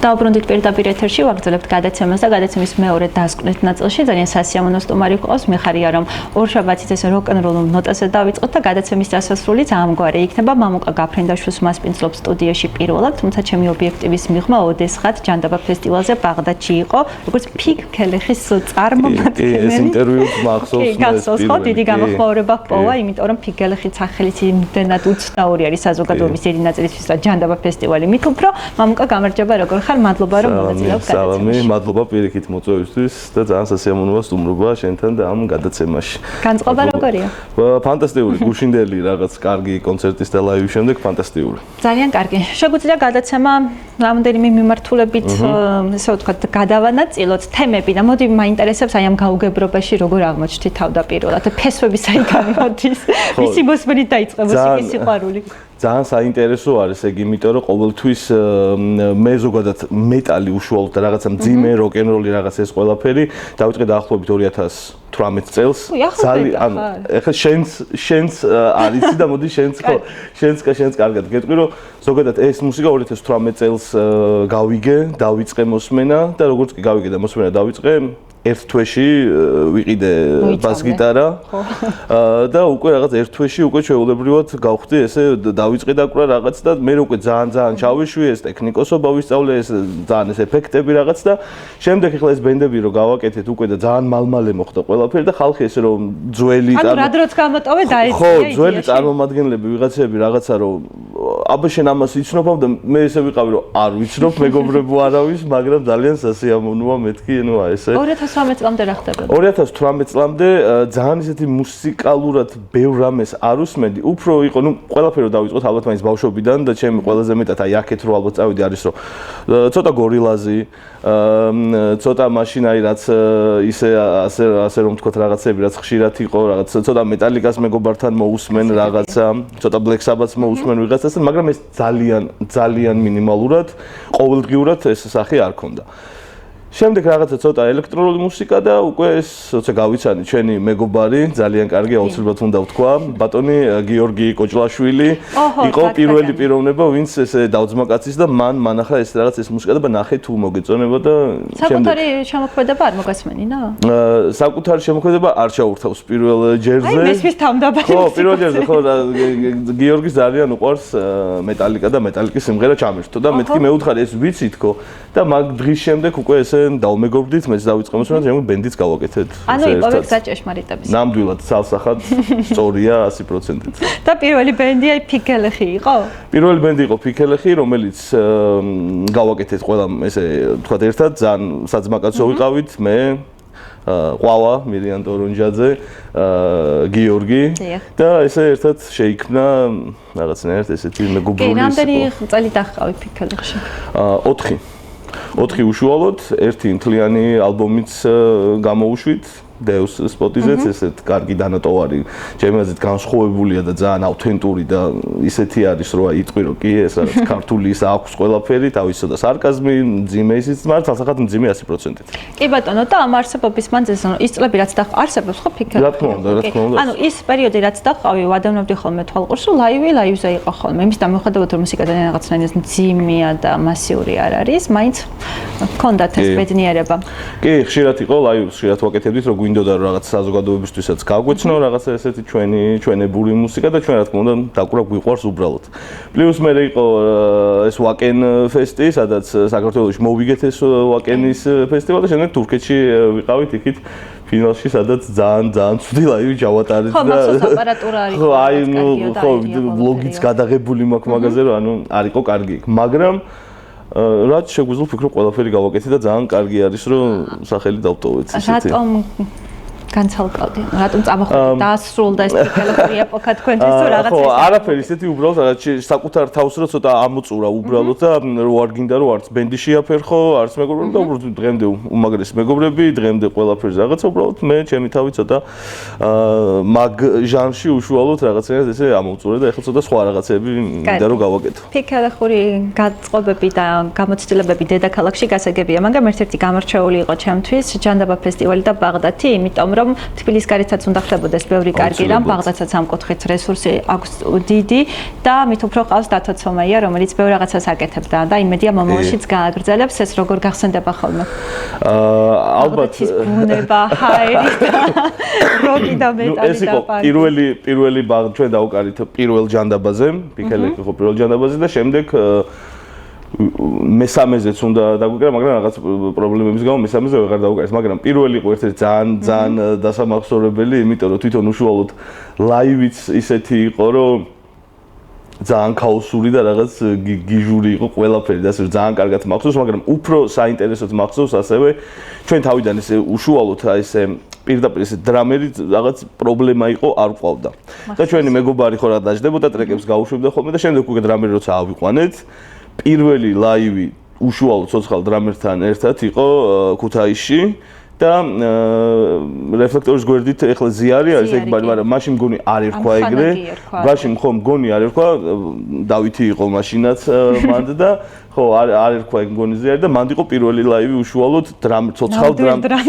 დავბრუნდით პირდაპირ ეთერში, ვაგრძელებთ გადაცემას და გადაცემის მეორე დასკვნით ნაწილში ძალიან სასიამოვნო სტუმარი გვყავს. მიხარია რომ ორშაბათით ეს როკ-ენ-როლ ნოტაზე დავიწყოთ და გადაცემის დასასრულიც ამგვარი იქნება. მამუკა გაფრინდაშვილს მასპინძლობს სტუდიაში პირველად, თუმცა ჩემი ობიექტივის მიღმა ოდესღაც ჯანდაბა ფესტივალზე ბაღდადში იყო, როგორც ფიგ ქელეხის წარმომადგენელი. ეს ინტერვიუც მახსოვს. ხო, დიდი გამოხმაურება ჰპოვა, იმიტომ რომ ფიგ ქელეხის სახელიც იმდენად უცნაური არის საზოგადოების დიდი ნაწილისთვის და ჯანდაბა ფესტივალი მით უფრო. მამუკა გამარჯობა, როგორ ხარ? მადლობა რომ მონაწილეობ გადაცემაში. სალამი, მადლობა პირიქით მოწვევისთვის და ძალიან სასიამოვნოა სტუმრობა შენთან და ამ გადაცემაში. განწყობა როგორია? ფანტასტიკური, გუშინდელი რაღაც კარგი კონცერტის და ლაივის შემდეგ ფანტასტიკური. ძალიან კარგი. შეგვიძლია გადაცემა რამდენიმე მიმართულებით, ესე ვთქვათ, გადავანაწილოთ თემები და მოდი მაინტერესებს აი ამ გაუგებრობაში როგორ აღმოჩნდი თავდაპირველად. ფესვები საით გამოდის? მისი მოსმენით დაიწყება ის სიყვარული. ძალიან საინტერესო არის ეგ, იმიტომ რომ ყოველთვის მე ზოგადად მეტალი უშუალოდ და რაღაცა მძიმე როკ-ენ-როლი რაღაც ეს ყველაფერი დავიწყე დაახლოებით 2018 წელს. ძალიან ეხლა შენს არიცი და მოდი შენს კარგად გეტყვი რომ ზოგადად ეს მუსიკა 2018 წელს გავიგე, დავიწყე მოსმენა და როგორც კი გავიგე და მოსმენა დავიწყე ერთ თვეში ვიყიდე ბას-გიტარა და უკვე რაღაც ერთ თვეში უკვე შეულებრივად გავხდი ესე დავიწყე დაკვრა რაღაც და მე უკვე ძალიან ჩავიშვი ეს ტექნიკოსობა ვისწავლე ეს ძალიან ეს ეფექტები რაღაც და შემდეგ ახლა ეს ბენდები რო გავაკეთეთ უკვე და ძალიან მალმალე მოხდა ყველაფერი და ხალხი ესე რომ ძველი ანუ რა დროც გამოტოვე დაეცია ხო ძველი წარმომადგენლები ვიღაცები რაღაცა რომ აბა შენ ამას იცნობ და მე ესე ვიყავი რომ არ ვიცნობ მეგობრებო არავის მაგრამ ძალიან სასიამოვნოა მეთქი ნუ აი ესე 2018 წლამდე რა ხდებოდა? 2018 წლამდე ძალიან ისეთი მუსიკალურად ბევრ რამეს არ უსმენდი. უფრო იყო, ნუ ყველაფერი დავიწყოთ ალბათ მაინც ბავშვობიდან და ჩემი ყველაზე მეტად აი აქეთ რო ალბათ წავიდი არის რომ ცოტა გორილაზი, ცოტა მაშინაი რაც ისე ასე რომ თქვათ რაღაცები რაც ხშირად იყო, რაღაც ცოტა მეტალიკას მეგობართან მოусმენ რაღაცა, ცოტა Black Sabbath-ს მოусმენ ვიღაცასთან, მაგრამ ეს ძალიან მინიმალურად, ყოველდღიურად ეს სახე არ ქონდა. შემდეგ რაღაცა ცოტა ელექტრონული მუსიკა და უკვე ეს როცა გავიცანი ჩვენი მეგობარი ძალიან კარგი აუცილებლად უნდა ვთქვა ბატონი გიორგი კოჭლაშვილი იყო პირველი პიროვნება ვინც ესე დავძმა კაცის და მან მანახა ეს რაღაც ეს მუსიკა და ნახე თუ მოგეწონება და საკუთარი შემოქმედება არ მოგასმენინა? საკუთარი შემოქმედება არ ჩაურთავს პირველ ჯერზე აი მესმის თავმდაბალი ხო პირველ ჯერზე ხო გიორგის ძალიან უყვარს მეტალიკა და მეტალიკის სიმღერა ჩამირთო და მეთქი მე უთხარი ეს ვიცი თქო და მაგ დღის შემდეგ უკვე ესე დავმეგობრდით, მეც დავიწყე მოსმენა, ჩემი ბენდიც გავაკეთეთ. ანუ იპოვე გზა ჭეშმარიტების. ნამდვილად ცალსახად სწორია 100%-ით. და პირველი ბენდი აი ფიგ ქელეხი იყო? პირველი ბენდი იყო ფიგ ქელეხი, რომელიც გავაკეთეთ ყველა ესე თქვა ერთად, ძალიან საძმა კაცო ვიყავით, მე ყვავა მირიან ტორონჯაძე, გიორგი და ესე ერთად შეიქმნა რაღაცნაირად ესეთი მეგობრული. კი, რამდენი წელი დაჰყავი ფიგ ქელეხში? 4 უშუალოდ, ერთი მთლიანი ალბომიც გამოუშვით დეუს სპოტიზეც ესეთ კარგი დანატოვარი ჩემი აზრით განსხვავებულია და ძალიან ავთენტური და ისეთი არის რომ აი იტყვი რომ კი ეს არის ქართული ის აქვს ყველაფერი თავის ცოტა სარკაზმი მძიმე ისიც მაგრამ თალსახად მძიმე 100%-ით. კი ბატონო და ამ არსებობის მანძილზე ის წლები რაც არსებობს ხო ფიქრობ? რა თქმა უნდა. ანუ ის პერიოდი რაც დაჰყავი ვადევნებდი ხოლმე თვალყურს რომ ლაივზე იყო ხოლმე. იმის და მიუხედავად რომ მუსიკა ძალიან რაღაცნაირად მძიმეა და მასიური არ არის, მაინც ჰქონდათ ეს ბედნიერება. კი, ხშირად იყო ლაივს ხშირად ვაკეთებდით რომ გვინდოდა რომ რაღაც საზოგადოებისთვისაც გავგვეცნო რაღაცა ესეთი ჩვენებული მუსიკა და ჩვენ რა თქმა უნდა დაკვრა გვიყვარს უბრალოდ. პლუს მე იყო ეს ვაკენ ფესტი, სადაც საქართველოში მოვიგეთ ეს ვაკენის ფესტივალი და შემდეგ თურქეთში ვიყავით იქით ფინალში, სადაც ძალიან ცუდი ლაივი ჩავატარეთ და ხო, მახსოვს აპარატურა არის. ხო, აი ნუ ხო, ბლოგიც გადაღებული მაქვს მაგაზე რომ ანუ არ იყო კარგი. მაგრამ რაც შეგვიძლია ვფიქრობ ყველაფერი გავაკეთე და ძალიან კარგი არის რომ სახელი დავტოვეთ ისეთი. რატომ განცალკავდი? რატომ წამოხვედი დაასრულდა ეს ფიქრები ეპოქა თქვენთვის თუ რაღაცა? ხო, არაფერი ისეთი უბრალოდ რაღაც საკუთარ თავს რო ცოტა ამოწურა უბრალოდ და რო არ გინდა რომ არც ბენდი შეაფერხო, არც მეგობრები და უბრალოდ დღემდე უმაგრესი მეგობრები, დღემდე ყველაფერს რაღაცა უბრალოდ მე ჩემი თავი ცოტა მაგ ჟანრში უშუალოდ რაღაცას ესე ამოვწურე და ეხლა ცოტა სხვა რაღაცები მინდა რომ გავაკეთო. ფიქრახური გაწყობები და გამოცდილებები დედაქალაქში გასაგებია, მაგრამ ერთ-ერთი გამორჩეული იყო ჩემთვის ჯანდაბა ფესტივალი და ბაღდათი, იმიტომ რომ რომ თბილისის გარეთაც უნდა ხდებოდეს ბევრი კარგი რამ, ბაღდადსაც ამ კუთხით რესურსი აქვს დიდი და მით უფრო ყავს დათო ცომაია, რომელიც ბევრ რაღაცას აკეთებდა და იმედია მომავალშიც გააგრძელებს, ეს როგორ გახსენდება ხოლმე. ალბათ ბუნება, ჰაერი და როკი და მეტალი ეს იყო პირველი ბაღ ჩვენ დავუკარით პირველ ჯანდაბაზე, პიკელე იყო პირველ ჯანდაბაზე და შემდეგ მესამეზეც უნდა დაგვიკრა, მაგრამ რაღაც პრობლემების გამო მესამეზე ვეღარ დავუკარეთ, მაგრამ პირველი იყო ერთ-ერთი ძალიან დასამახსოვრებელი, იმიტომ რომ თვითონ უშუალოდ ლაივიც ისეთი იყო, რომ ძალიან ქაოსური და რაღაც გიჟური იყო ყველაფერი და ასე ძალიან კარგად მახსოვს, მაგრამ უფრო საინტერესოდ მახსოვს ასევე ჩვენ თავიდან ესე უშუალოდ ესე პირდაპირ ესე დრამერი რაღაც პრობლემა იყო არ ყავდა. და ჩვენი მეგობარი ხო რა დაждდებოდა ტრეკებს გაუშვებდა ხოლმე და შემდეგ უკვე დრამერი როცა ავიყვანეთ, პირველი ლაივი უშუალოდ ცოცხალ დრამერთან ერთად იყო ქუთაისში და რეფლექტორის გვერდით ეხლა ზიარი არის ეგ მაგრამ მაშინ მგონი არ ერქვა ეგრე მაშინ ხო მგონი არ ერქვა დავითი იყო მაშინაც მანდ და ხო არ ერქვა ეგ მგონი ზიარი და მანდ იყო პირველი ლაივი უშუალოდ ცოცხალ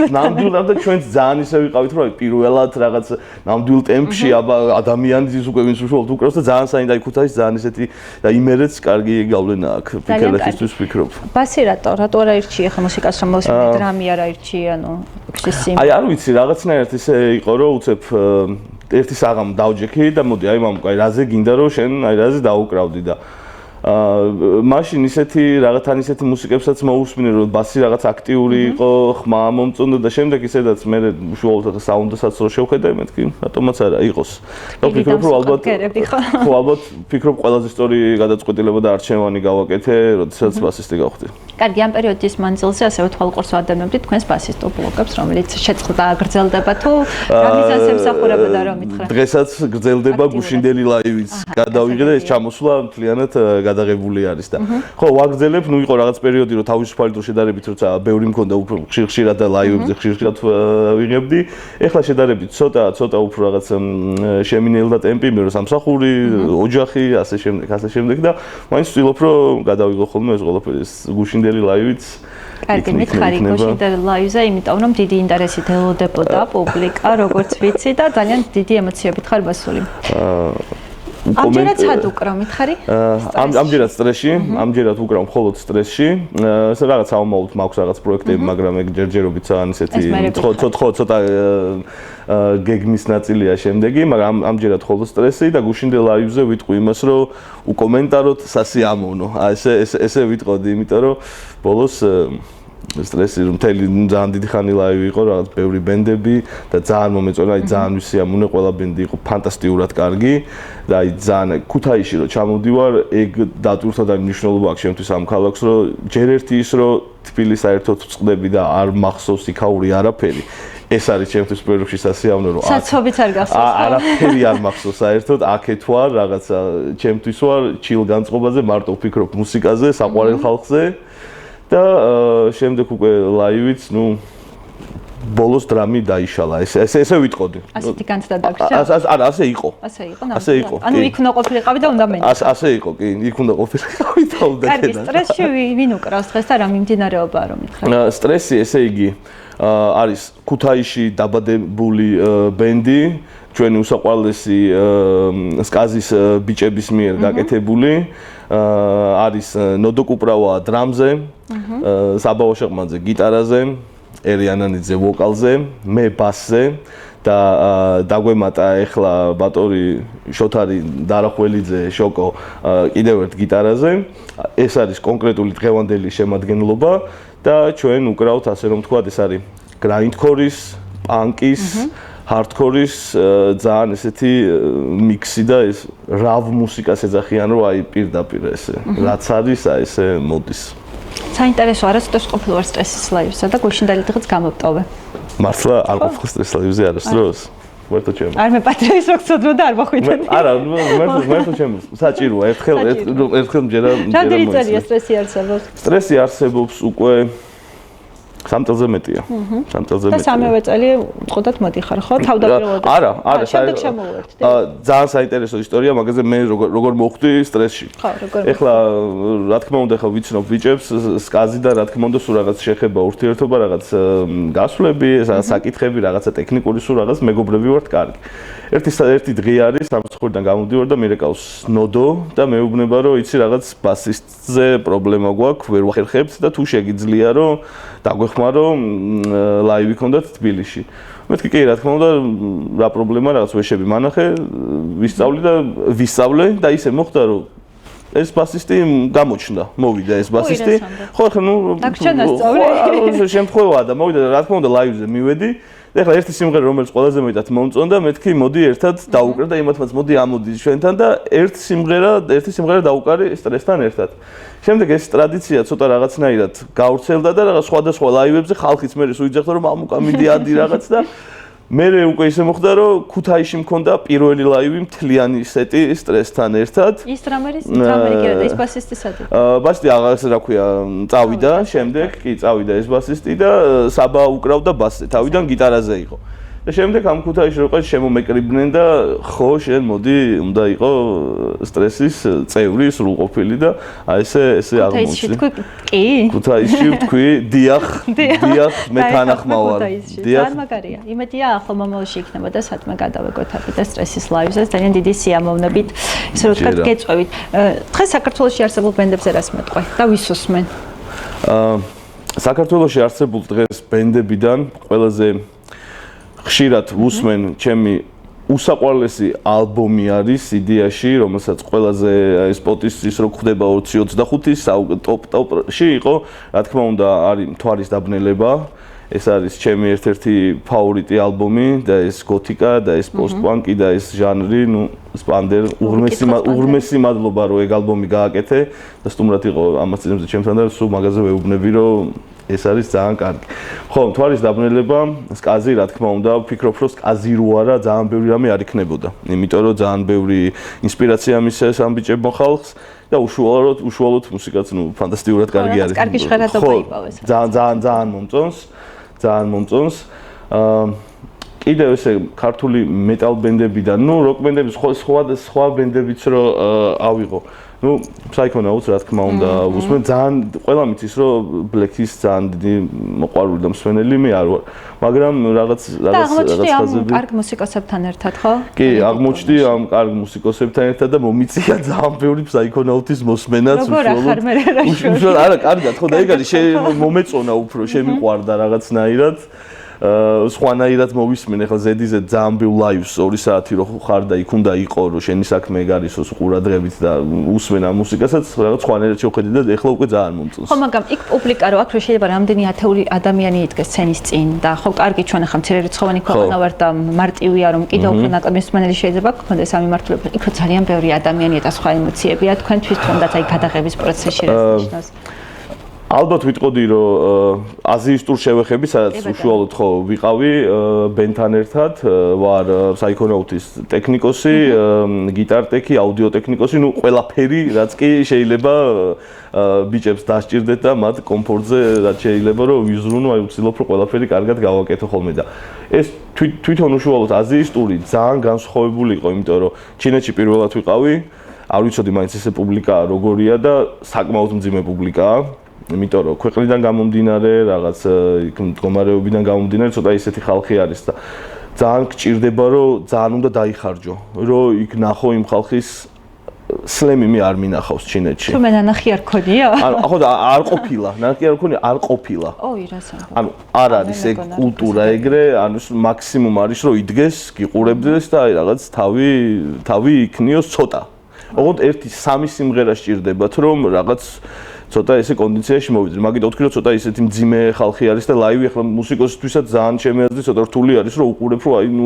ნამდვილად და ჩვენც ძალიან ისე ვიყავით რომ პირველად რაღაც ნამდვილ ტემპში ადამიანის უკვე ვინც უშუალოდ უკრავს და ძალიან საინტერესო ქუთაისში ძალიან ისეთი და იმერეც კარგი გავლენა აქვს ფიქრებისთვის ვფიქრობ ბასი რატო არ აირჩიე ხა მუსიკას რომ მოსმენე დრამი არ აირჩიე ანუ აი არ ვიცი რაღაცნაირად ისე იყო რომ უცებ ერთი საღამო დავჯექი და მოდი აი მამუკა აი რაზე გინდა რომ შენ აი რაზე დაუკრავდი და მაშინ ისეთი რაღაცან ისეთი მუსიკებსაც მოусმინე რომ ბასი რაღაც აქტიური იყო ხმა მომწონდა და შემდეგ ისედაც მე უშუალოდ საუნდსაც რო შევხედე მეთქი რატომაც არა იყოს და ვფიქრობ რომ ალბათ ვფიქრობ ყველაზე სწორი გადაწყვეტილება და არჩევანი გავაკეთე როდესაც ბასისტი გავხდი კარგი ამ პერიოდის მანძილზე ასევე თვალყურს ვადევნებდი თქვენს ბასისტ ბლოგებს რომელიც შეწყდა გრძელდება თუ რამისას ემსახურებოდა რომ მითხრა დღესაც გრძელდება გუშინდელი ლაივიც გადავიღე და ეს ჩამოსვლა მთლიანად გადაღებული არის და ხო ვაგრძელებ ნუ იყო რაღაც პერიოდი რომ თავისუფალი დრო შედარებით როცა ბევრი მქონდა უფრო ხშირად და ლაივებზე ხშირად ვიღებდი ეხლა შედარებით ცოტა უფრო რაღაც შემინელდა ტემპი მე რომ სამსახური ოჯახი ასე შემდეგ და მაინც ვცდილობ რომ გადავიღო ხოლმე ეს ყველაფერი გუშინდელი ლაივიც კარგი მითხარი გუშინდელი ლაივზე იმიტომ რომ დიდი ინტერესით ელოდებოდა პუბლიკა როგორც ვიცი და ძალიან დიდი ემოციებით ხარ მასული ამჯერად სად უკრავ მითხარი? ამჯერად სტრესში, ამჯერად უკრავ მხოლოდ სტრესში. რაღაც საომალოდ მაქვს რაღაც პროექტები, მაგრამ ეგ ჯერჯერობით ძალიან ისეთი ცოტა გეგმის ნაწილია შემდეგი, მაგრამ ამჯერად მხოლოდ სტრესი და გუშინდელ ლაივზე ვიტყვი იმას, რომ უკომენტაროთ სასიამოვნო. ესე ვიტყოდი, იმიტომ რომ ბოლოს სტრესი რომ მთელი ძალიან დიდი ხანი ლაივი იყო რაღაც ბევრი ბენდები და ძალიან მომეწონა აი ძალიან ვისიამოვნე ყველა ბენდი იყო ფანტასტიკურად კარგი და აი ძალიან ქუთაისში რომ ჩამოვდივარ ეგ დატვირთვა და მნიშვნელობა აქვს შემთთვის ამ ქალაქს რომ ჯერ ერთი ის რომ თბილისს საერთოდ ვწყდები და არ მახსოვს იქაური არაფერი ეს არის ჩემთვის პირველში სასიამოვნო რომ საცობიც არ გახსოვს არაფერი არ მახსოვს საერთოდ აქეთ ვარ რაღაცა ჩემთვის ვარ ჩილ განწყობაზე მარტო ვფიქრობ მუსიკაზე საყვარელ ხალხზე და შემდეგ უკვე ლაივიც, ნუ ბოლოს დრამი დაიშალა. ესე ვიტყოდი. ასეთი განცდა დაგჭირდა. არა, ასე იყო. ასე იყო. ანუ იქ უნდა ყოფილიყავი და უნდა მენდე. ასე იყო, კი, იქ უნდა ყოფილიყავი და უნდა კარგი, სტრესში ვინ უკრავს დღეს და რა მიმდინარეობაა რომ მითხრა? სტრესი, ესე იგი, არის ქუთაისში დაბადებული ბენდი, ჩვენი უსაყვარლესი სკაზის ბიჭების მიერ გაკეთებული. არის ნოდოკუპრავა დრამზე, საბაო შეყმანძე გიტარაზე, ერიანანიძე ვოკალზე, მე ბასზე და დაგვემატა ეხლა ბატორი შოთარი დარახველიძე შოკო კიდევ ერთ გიტარაზე. ეს არის კონკრეტული დღევანდელი შემადგენლობა და ჩვენ უკრავთ ასე რომ თქვა ეს არის გრაინდკორის, პანკის ჰარდკორის ძალიან ესეთი მიქსი და ეს რავ მუსიკას ეძახიან რომ აი პირდაპირ ესე რაც არის აი ესე მოდის საინტერესო არასდროს ყოფილი ვარ სტრესის ლაივსა და გუშინდელი დღეც გამოვტოვე მართლა არ ყოფილი სტრესის ლაივზე არასდროს ვერტო ჩემო არ მეპატრიეს რო გწოდრო და არ მოხვიდები არა მერტო ჩემო საჭიროა ერთხელ მჯერა რამდენი წელია სტრესი არსებობს სტრესი არსებობს უკვე 3 წელზე მეტია. 3 წელზე და მეტია. სამივე წელი უწყოდათ მოდიხარ ხო? თავდაპირველად. არა, შემდეგ შემოვუერთდი. ძალიან საინტერესო ისტორია, მაგაზე მე როგორ მოხვდი სტრესში. ხო, როგორ. ეხლა რა თქმა უნდა, ხა ვიცნობ ბიჭებს, სკაზი და რა თქმა უნდა, სულ რაღაც შეხება ურთიერთობა, რაღაც გასვლები, საკითხები, რაღაცა ტექნიკური სულ რაღაც მეგობრები ვართ კარგი. ერთი დღე არის, სამცხურიდან გამოდივარ და მირეკავს ნოდო და მეუბნება რომ იცი რაღაც ბასისტზე პრობლემა გვაქვს, ვერ ვახერხებთ და თუ შეგიძლია რომ დაგვეხმარო ლაივი ქონდათ თბილისში. მეთქი კი რა თქმა უნდა, რა პრობლემა რაღაც ვეშები მანახე, ვისწავლე და ისე მოხდა რომ ეს ბასისტი გამოჩნდა, მოვიდა ეს ბასისტი. ხო, ხა ნუ შემთხვევაა და მოვიდა და რა თქმა უნდა ლაივზე მივედი. ეხლა ერთი სიმღერა რომელიც ყველაზე მეტად მომწონდა, მეთქი მოდი ერთად დაუკრა და იმათმაც მოდი ამოდი ჩვენთან და ერთი სიმღერა დაუკარი სტრესთან ერთად. შემდეგ ეს ტრადიცია ცოტა რაღაცნაირად გავრცელდა და რაღაც სხვადასხვა ლაივებზე ხალხიც მე სუიძახდა რომ ამუკა მიდი ადი რაღაც და მე უკვე ისე მოხდა რომ ქუთაისში მქონდა პირველი ლაივი მთლიანი სეტი სტრესთან ერთად. ის დრამერი კი რა და ის ბასისტი სადა? ბასისტი აღარ რა ქვია, წავიდა შემდეგ, კი წავიდა ეს ბასისტი და საბა უკრავდა ბასზე, თავიდან გიტარაზე იყო. და შემდეგ ამ ქუთაისში რო ყავს შემომეკრიბნენ და ხო შენ მოდი უნდა იყო სტრესის წევრი სრულყოფილი და აი ესე აღმოჩნდა. ქუთაისში თქვი კი? ქუთაისში თქვი დიახ მე თანახმავარ. ძალიან მაგარია. იმედია ახლა მომავალში იქნება და სათმე გადავეგოთები და სტრესის ლაივზე ძალიან დიდი სიამოვნებით ისე რომ თქვა გეწვევით. დღეს საქართველოში არსებულ ბენდებზე რას მეტყვი და ვის უსმენ? საქართველოში არსებულ დღეს ბენდებიდან ყველაზე ხშირად ვუსმენ ჩემი უსაყვარლესი ალბომი არის CD-ში, რომელსაც ყველაზე Spotify-ის ის რო ხდება 2025-ის ტოპში იყო, რა თქმა უნდა, არის მთვარის დაბნელება. ეს არის ჩემი ერთ-ერთი ფავორიტი ალბომი და ეს გოთიკა და ეს პოსტ-პანკი და ეს ჟანრი, ნუ სპანდერ უღრმესი მადლობა რომ ეგ ალბომი გააკეთე და სტუმრად იყო ამას წინებზე ჩემთან და სულ მაგაზე ვეუბნები რომ ეს არის ძალიან კარგი. ხო, მთვარის დაბნელება, სკაზი, რა თქმა უნდა, ვფიქრობ, რომ სკაზი რო არა, ძალიან ბევრი რამე არ იქნებოდა. იმიტომ რომ ძალიან ბევრი ინსპირაცია მისცეს ამ ბიჭებმა ხალხს და უშუალოდ მუსიკაც, ნუ ფანტასტიკურად კარგი არის. კარგი ჟღერადობა იპოვეს. ძალიან მომწონს. ძალიან მომწონს. კიდევ ესე ქართული მეტალ ბენდებიდან, ნუ როკ ბენდები სხვა ბენდებიც რო ავიღო. ნუ Psychonauts რა თქმა უნდა უსმენ ძალიან ყველა მიცის რომ Black-ის ძალიან დიდი მოყვარული და მსვენელი მე არ ვარ მაგრამ რაღაც ფაზები კარგ მუსიკოსებთან ერთად ხო? კი აღმოჩნდი ამ კარგ მუსიკოსებთან ერთად და მომიწია ძალიან ბევრი Psychonauts-ის მოსმენაც უშუალოდ არა კარგად ხო და ეგ არის მომეწონა უფრო შემიყვარდა რაღაცნაირად სხვანაირად მოვისმენ ახლა ზედიზე ძალიან ბევრ ლაივს 2 საათი რო ხარ და იქ უნდა იყო რომ შენი საქმე ეგ არის ყურადღებით და უსმენ ამ მუსიკასაც რაღაც სხვანაირად შევხედე და ახლა უკვე ძალიან მომწონს. ხო მაგრამ იქ პუბლიკა რო აქ რო შეიძლება რამდენი ათეული ადამიანი იდგეს სცენის წინ და ხო კარგი ჩვენ ახლა მცირერიცხოვანი ქვეყანა ვართ და მარტივია რომ კიდევ უფრო ნაკლები მსმენელი შეიძლება გქონდეს ამიმართულებით. იქ რო ძალიან ბევრი ადამიანია და სხვა ემოციებია თქვენთვის თუნდაც აი გადაღების პროცესში რა ნიშნავს? ალბათ ვიტყოდი რომ აზიის ტურ შევეხები სადაც უშუალოდ ხო ვიყავი ბენთან ერთად ვარ Psychonauts-ის ტექნიკოსი, გიტარტექი, აუდიო ტექნიკოსი, ნუ ყველაფერი რაც კი შეიძლება ბიჭებს დასჭირდეთ და მათ კომფორტზე რაც შეიძლება რომ ვიზრუნო, აი ვცდილობ რომ ყველაფერი კარგად გავაკეთო ხოლმე და ეს თვითონ უშუალოდ აზიის ტური ძალიან განსხვავებული იყო, იმიტომ რომ ჩინეთში პირველად ვიყავი, არ ვიცოდი მაინც ესე პუბლიკაა როგორია და საკმაოდ მძიმე პუბლიკაა. იმიტომ რომ ქვეყნიდან გამომდინარე, რაღაც იქ მდგომარეობიდან გამომდინარე, ცოტა ისეთი ხალხი არის და ძალიან გჭირდება რომ ძალიან უნდა დაიხარჯო, რომ იქ ნახო იმ ხალხის სლემი მე არ მინახავს ჩინეთში. თუ მე ნანახი არ ქონია? ხო და არ ყოფილა, ნანახი არ ქონია, არ ყოფილა. ოი, რას ამბობ? ანუ არ არის ეგ კულტურა ეგრე, ანუ მაქსიმუმ არის რომ იდგეს, გიყურებდეს და აი რაღაც თავი იქნიოს ცოტა. ოღონდ 1-3 სიმღერა სჭირდებათ რომ რაღაც ცოტა ესე კონდიციაში მოვიდნენ. მაგით ვთქვი რომ ცოტა ისეთი მძიმე ხალხი არის და ლაივი ახლა მუსიკოსთვისაც ძალიან ჩემი აზრით ცოტა რთული არის რომ უყურებ რომ აი ნუ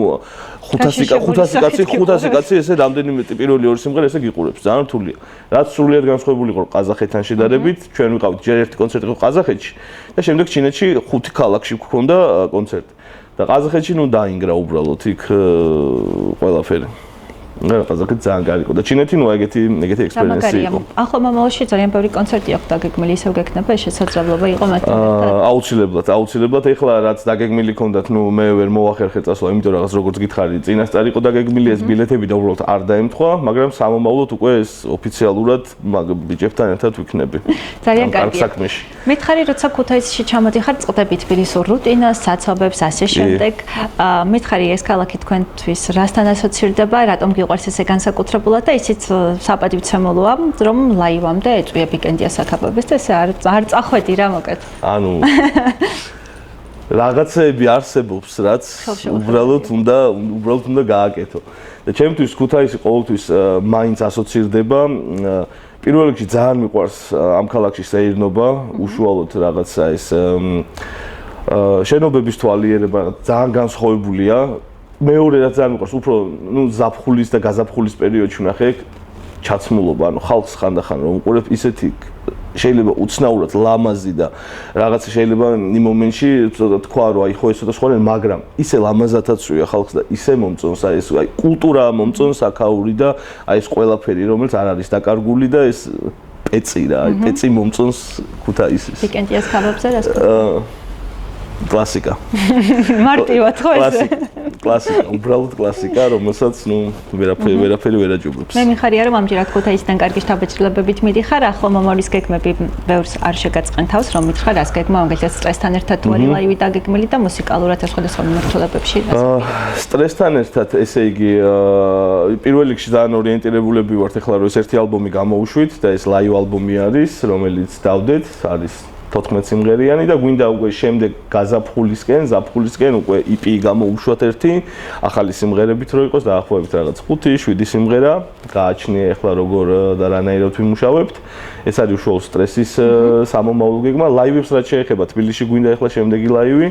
500 კაცი ესე რამდენიმე პირველი 2 სიმღერა ესე გიყურებს. ძალიან რთულია. რაც სრულიად განსხვავებული იყო ყაზახეთთან შედარებით, ჩვენ ვიყავით ჯერ ერთი კონცერტი იყო ყაზახეთში და შემდეგ ჩინეთში 5 ქალაქში გქონდა კონცერტი. და ყაზახეთში ნუ დაინგრა უბრალოდ იქ ყველაფერი. ყაზახეთი ძალიან კარგი იყო და ჩინეთი ნუ ეგეთი ექსპერიენსი იყო. ახლა მომავალში ძალიან ბევრი კონცერტი აქვს დაგეგმილი, ისევ გექნება ეს შესაძლებლობა იყო მათთან. აუცილებლად ეხლა რაც დაგეგმილი ქონდათ, ნუ მე ვერ მოვახერხე წასვლა, იმიტომ რაღაც როგორც გითხარი, წინასწარ იყო დაგეგმილი ეს ბილეთები და უბრალოდ არ დაემთხვა, მაგრამ სამომავლოდ უკვე ეს ოფიციალურად ბიჭებთან ერთად ვიქნები. ძალიან კარგია. მითხარი, როცა ქუთაისში ჩამოდიხარ, წყვდებით თბილისურ რუტინას, საცობებს, ასე შემდეგ. მითხარი, ეს ქალაქი თქვენთვის რასთან ასოცირდება, რატომ გიყვარს ესე განსაკუთრებულად და ისიც საპატივცემულოა, რომ ლაივამდე ეწვია პიკენტია საქაბებს და ესე არ წახვედი რა მოკეთ. ანუ რაღაცეები არსებობს, რაც უბრალოდ უნდა გააკეთო. და ჩემთვის ქუთაისი ყოველთვის მაინც ასოცირდება. პირველ რიგში ძალიან მიყვარს ამ ქალაქში სეირნობა, უშუალოდ რაღაცა ეს შენობების თვალიერება ძალიან განსხვავებულია. მეორე რაც ძალიან მიყვარს, უფრო ზაფხულის და გაზაფხულის პერიოდში ვნახე ჩაცმულობა, ანუ ხალხს ხანდახან რომ უყურებ ისეთი შეიძლება უცნაურად ლამაზი და რაღაცა შეიძლება იმ მომენტში თქვა რომ აი ხო ეს ცოტა სხვანაირად, მაგრამ ისე ლამაზათაც ვია ხალხს და ისე მომწონს აი ეს აი კულტურა მომწონს აქაური და აი ეს ყველაფერი რომელიც არ არის დაკარგული და ეს პეცი რა, აი პეცი მომწონს ქუთაისის. პიკენტიას ქაბებზე რას კლასიკა. მარტივად ხო ეს? კლასიკა, უბრალოდ კლასიკა, რომელსაც ნუ ვერაფერი ვერ აჯობებს. მე მიხარია რომ ამჯერად ქუთაისიდან კარგი შთაბეჭდილებებით მიდიხარ, ახლა მომავლის გეგმები ბევრს არ შეგაწყენ თავს, რომ მითხრა რას გეგმა, მაგალითად სტრესთან ერთად თუ არის ლაივი დაგეგმილი და მუსიკალურად ეს სხვადასხვა მიმართულებებში. სტრესთან ერთად, ესე იგი, პირველ რიგში ძალიან ორიენტირებულები ვართ ახლა რომ ეს ერთი ალბომი გამოვუშვით და ეს ლაივ ალბომი არის, რომელიც დავდეთ, არის 14 სიმღერიანი და გვინდა უკვე შემდეგ ზაფხულისკენ უკვე EP გამოვუშვათ ერთი ახალი სიმღერებით რო იყოს დაახლოებით რაღაც 5-7 სიმღერა გააჩნია ახლა როგორ და რანაირად ვიმუშავებთ ეს არის უშუალო სტრესის სამომავლო გეგმა ლაივებს რაც შეეხება თბილისში გვინდა ახლა შემდეგი ლაივი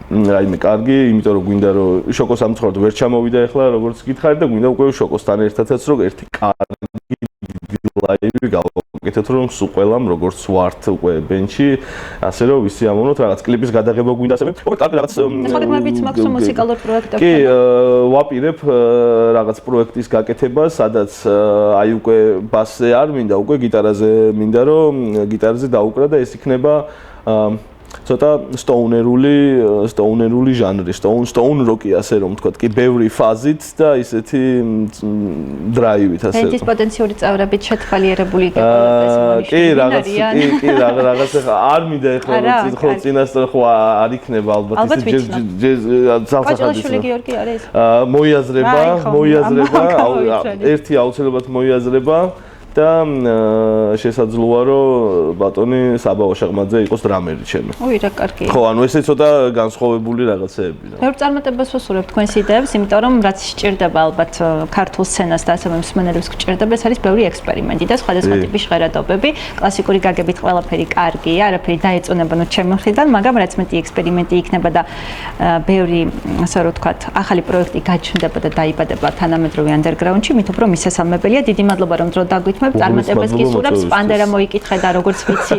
რაიმე კარგი იმიტომ რომ გვინდა რომ შოკოს ამცხოვრად ვერ ჩამოვიდა ახლა როგორც გითხარი და გვინდა უკვე შოკოსთან ერთადაც რომ ერთი კარგი ლაივი გავაკეთოთ რომ სულ ყველამ როგორც ვართ უკვე ბენჩი ასე რომ ვისი ამოვნოთ რაღაც კლიპის გადაღება გვინდა ასევე კარგი რაღაც ხალხებიც მაქვს მუსიკალურ პროექტებში კი ვაპირებ რაღაც პროექტის გაკეთებას სადაც აი უკვე ბასზე არ მინდა უკვე გიტარაზე მინდა რომ გიტარაზე დაუკრა და ეს იქნება ცოტა სტოუნერული ჟანრი, სტოუნ როკი ასე რომ ვთქვათ, კი ბევრი ფაზით და ისეთი დრაივით ასე. ეს პოტენციური წევრებით შეთხვალიერებული გეყოლება კი, რაღაც არ მინდა ეხლა ხო წინასწარ ხო არ იქნება ალბათ ის ჯაზ გიორგი არის? მოიაზრება, ერთი აუცილებლად მოიაზრება და შესაძლოა რომ ბატონი საბაო შეღმაძე იყოს დრამერი ჩემი. ой, რა კარგია. ხო, ანუ ესე ცოტა განსხვავებული რაღაცეები რა. ბევრ წარმატებას ვუსურებ თქვენს იდეებს, იმიტომ რომ რაც სჭირდება ალბათ ქართულ სცენას და ასევე მსმენელებს გჭირდება, ეს არის ბევრი ექსპერიმენტი და სხვადასხვა ტიპის ჟღერადობები, კლასიკური გაგებით ყველაფერი კარგია, არაფერი დაეწონება ნუ ჩემი მხრიდან, მაგრამ რაც მეტი ექსპერიმენტი იქნება და ბევრი, ასე რომ ვთქვათ, ახალი პროექტი გაჩნდება და დაიბადება თანამედროვე ანდერგრაუნდში, მით უფრო მისასალმებელია. დიდი მადლობა რომ დრო დაგვით წარმატებას გისურვებს პანდერა მოიკითხე და როგორც ვიცი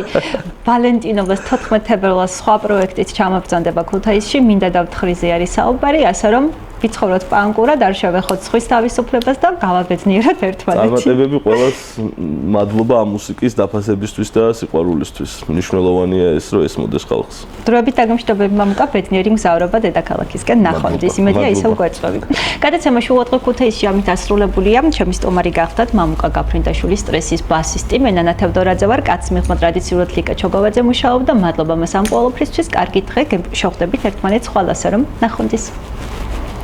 ვალენტინობას 14 თებერვალს სხვა პროექტით ჩამაბრძანდება ქუთაისში მინდა დავთხრიზე არის საუბარი ასე რომ ვიცხოვროთ პანკურად არ შევეხოთ სხვის თავისუფლებას და გავაბედნიეროთ ერთმანეთში წარმატებები ყველას მადლობა ამ მუსიკის დაფასებისთვის და სიყვარულისთვის მნიშვნელოვანია ეს რომ ესმოდეს ხალხს დროებით დაგემშვიდობები მამუკა ბედნიერი მგზავრობა დედაქალაქისკენ ნახვამდის იმედია ისევ გვეწვევი გადაცემაში უღოტყო ქუთაისში ამით ასრულებულია ჩემი სტუმარი გახდათ მამუკა გაფრინდაშვილი სტრესის ბასისტი მე ნანა თევდორაძე ვარ კაც მიღმა ტრადიციულად ლიკა ჩოგოვაძე მუშაობდა მადლობა მას ამ ყოველფრისთვის კარგი დღე შევხვდებით ერთმანეთს ხვალ ასე რომ ნახვამდის